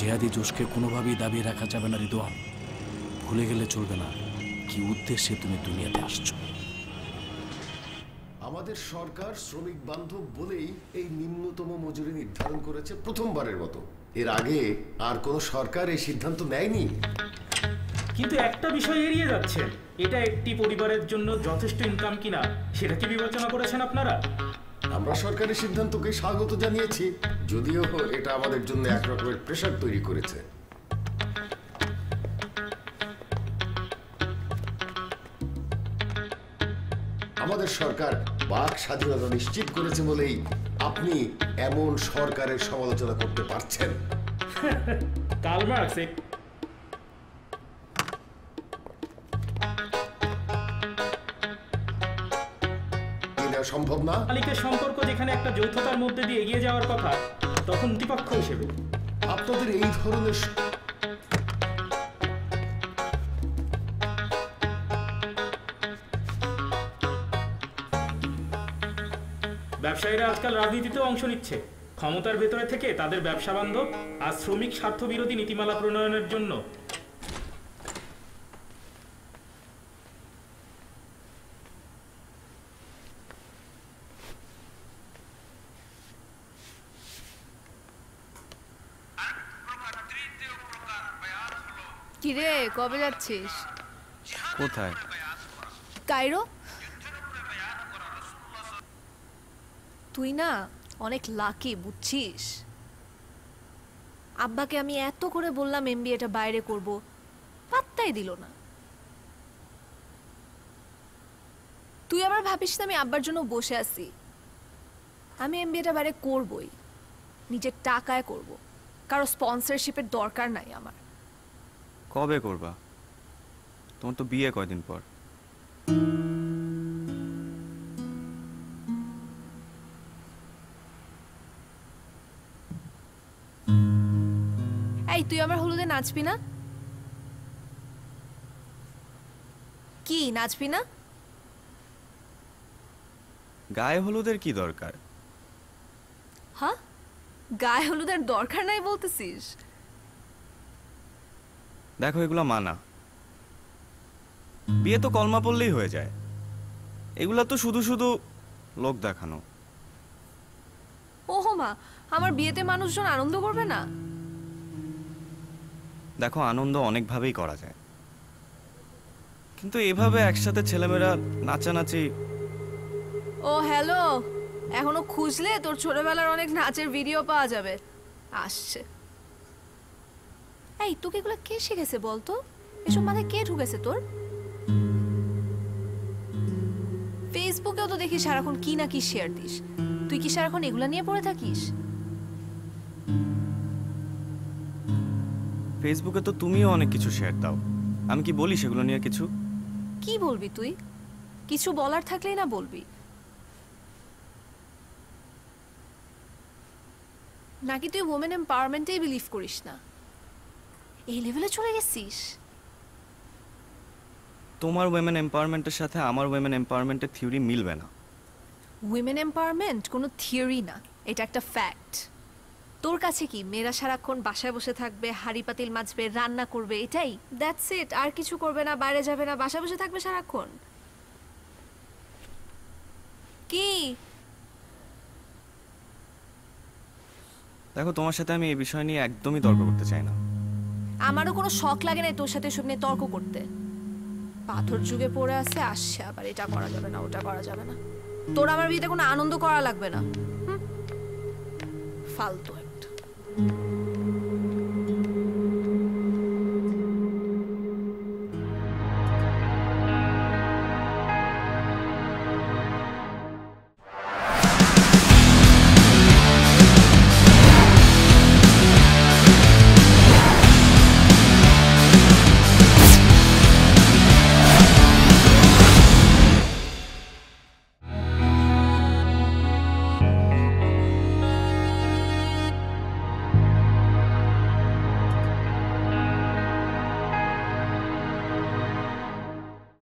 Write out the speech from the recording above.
জেহাদি জোশকে কোনোভাবেই দাবিয়ে রাখা যাবে না রিদওয়ান। ভুলে গেলে চলবে না কি উদ্দেশ্যে তুমি দুনিয়াতে আসছো। আমাদের সরকার শ্রমিক বান্ধব বলেই এই নিম্নতম মজুরি নির্ধারণ করেছে প্রথমবারের মতো। এর আগে আর কোন সরকার এই সিদ্ধান্ত নেয়নি। কিন্তু একটা বিষয় এড়িয়ে যাচ্ছে, এটা একটি পরিবারের জন্য যথেষ্ট ইনকাম কিনা সেটা কি বিবেচনা করেছেন আপনারা? আমরা সরকারের সিদ্ধান্তকে স্বাগত জানিয়েছি, যদিও এটা আমাদের জন্য এক রকমের প্রেশার তৈরি করেছে। আমাদের সরকার বাক স্বাধীনতা নিশ্চিত করেছে বলেই আপনি এমন সরকারের সমালোচনা করতে পারছেন। কার্ল মার্কস সম্ভব না। মালিকের সম্পর্ক যেখানে একটা যৌথতার মধ্যে দিয়ে এগিয়ে যাওয়ার কথা, তখন প্রতিপক্ষ হিসেবে আপনাদের এই ধরনের ব্যবসায়ীরা আজকাল রাজনীতিতেও অংশ নিচ্ছে, ক্ষমতার ভেতরে থেকে তাদের ব্যবসা বান্ধব আর শ্রমিক স্বার্থ বিরোধী নীতিমালা প্রণয়নের জন্য। কিরে, কবে যাচ্ছিস? কোথায়? কায়রো। তুই না অনেক লাকি, বুঝছিস? আব্বাকে আমি এত করে বললাম এমবিএটা বাইরে করব, পাত্তাই দিল না। তুই আবার ভাবিস না আমি আব্বার জন্য বসে আছি। আমি এমবিএটা বাইরে করবই, নিজের টাকায় করব, কারো স্পন্সরশিপের দরকার নাই আমার। কবে করবা? তোমার তো বিয়ে কয়দিন পর। এই, তুই আমার হলুদে নাচবি না? কি নাচবি না? গায়ে হলুদের কি দরকার? হ্যাঁ, গায়ে হলুদের দরকার নাই বলতেছিস? দেখো, এগুলা মানা। বিয়ে তো কলমা পড়লেই হয়ে যায়। এগুলা তো শুধু শুধু লোক দেখানো। ওহো মা, আমার বিয়েতে মানুষজন আনন্দ করবে না? দেখো, আনন্দ অনেকভাবেই করা যায়, কিন্তু এভাবে একসাথে ছেলেমেয়েরা নাচানাচি। ও হ্যালো, এখনো খুঁজলে তোর ছোটবেলার অনেক নাচের ভিডিও পাওয়া যাবে। আসছে। এই, তোকে এগুলো কে শিখেছে বলতো? এসব মাথায় কে ঢুকেছে তোর? ফেসবুকেও তো দেখি সারাক্ষণ কি না কি শেয়ার দিস। তুই কি সারাক্ষণ এগুলা নিয়ে পড়ে থাকিস? ফেসবুকে তো তুমিও অনেক কিছু শেয়ার দাও, আমি কি বলি সেগুলো নিয়ে কিছু? কি বলবি তুই? কিছু বলার থাকলেই না বলবি, নাকি তুই ওমেন এম্পাওয়ারমেন্টেই বিলিভ করিস না? এই লেভেলে চলে গেছিস? তোমার উইমেন এম্পাওয়ারমেন্টের সাথে আমার উইমেন এম্পাওয়ারমেন্টের থিওরি মিলবে না। উইমেন এম্পাওয়ারমেন্ট কোনো থিওরি না, এটা একটা ফ্যাক্ট। তোর কাছে কি মেয়েরা সারাক্ষণ বাসায় বসে থাকবে, হাঁড়ি পাতিল মাজবে, রান্না করবে, এটাই? That's it. আর কিছু করবে না, বাইরে যাবে না, বাসায় বসে থাকবে সারাক্ষণ? কি? দেখো, তোমার সাথে আমি এই বিষয় নিয়ে একদমই তর্ক করতে চাই না। আমারও কোনো শখ লাগে না তোর সাথে এসব নিয়ে তর্ক করতে। পাথর যুগে পড়ে আছে, আসছে আবার এটা করা যাবে না, ওটা করা যাবে না। তোর আমার বিয়েতে কোনো আনন্দ করা লাগবে না। ফালতু একটা।